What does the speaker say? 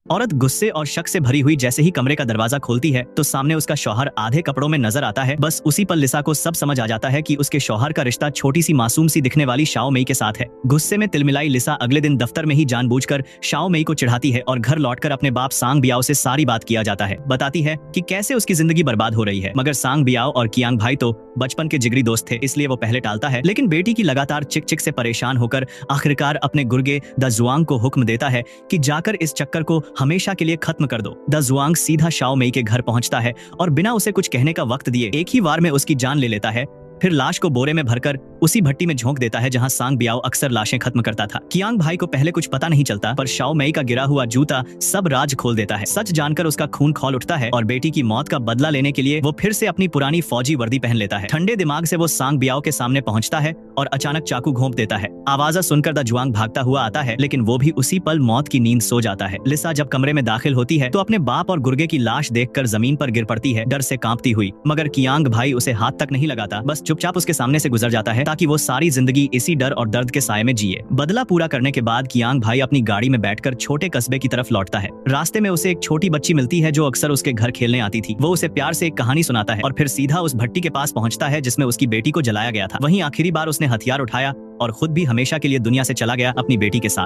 औरत गुस्से और शक से भरी हुई जैसे ही कमरे का दरवाजा खोलती है तो सामने उसका शौहर आधे कपड़ों में नजर आता है। बस उसी पल लिसा को सब समझ आ जाता है कि उसके शौहर का रिश्ता छोटी सी मासूम सी दिखने वाली शाओ मई के साथ है। गुस्से में तिलमिलाई लिसा अगले दिन दफ्तर में ही जानबूझकर शाओ मई को चिढ़ाती है और घर लौटकर अपने बाप सांग बियाओ से सारी बात किया जाता है। बताती है कि कैसे उसकी जिंदगी बर्बाद हो रही है, मगर सांग बियाओ और कियांग भाई तो बचपन के जिगरी दोस्त थे, इसलिए वो पहले टालता है। लेकिन बेटी की लगातार चिक चिक से परेशान होकर आखिरकार अपने गुर्गे द जुआंग को हुक्म देता है कि जाकर इस चक्कर को हमेशा के लिए खत्म कर दो। द जुआंग सीधा शाओ मई के घर पहुंचता है और बिना उसे कुछ कहने का वक्त दिए एक ही वार में उसकी जान ले लेता है। फिर लाश को बोरे में भरकर उसी भट्टी में झोंक देता है जहां सांग बियाओ अक्सर लाशें खत्म करता था। कियांग भाई को पहले कुछ पता नहीं चलता, पर शाओ मई का गिरा हुआ जूता सब राज खोल देता है। सच जानकर उसका खून खौल उठता है और बेटी की मौत का बदला लेने के लिए वो फिर से अपनी पुरानी फौजी वर्दी पहन लेता है। ठंडे दिमाग से वो सांग बियाओ के सामने पहुंचता है और अचानक चाकू घोंप देता है। आवाज़ सुनकर द जुआंग भागता हुआ आता है, लेकिन वो भी उसी पल मौत की नींद सो जाता है। लिसा जब कमरे में दाखिल होती है तो अपने बाप और गुर्गे की लाश देखकर जमीन पर गिर पड़ती है, डर से कांपती हुई। मगर कियांग भाई उसे हाथ तक नहीं लगाता, बस चुपचाप उसके सामने से गुजर जाता है ताकि वो सारी जिंदगी इसी डर और दर्द के साये में जिए। बदला पूरा करने के बाद कियांग भाई अपनी गाड़ी में बैठकर छोटे कस्बे की तरफ लौटता है। रास्ते में उसे एक छोटी बच्ची मिलती है जो अक्सर उसके घर खेलने आती थी। वो उसे प्यार से एक कहानी सुनाता है और फिर सीधा उस भट्टी के पास पहुंचता है जिसमें उसकी बेटी को जलाया गया था। वहीं आखिरी बार उसने हथियार उठाया और खुद भी हमेशा के लिए दुनिया से चला गया अपनी बेटी के साथ।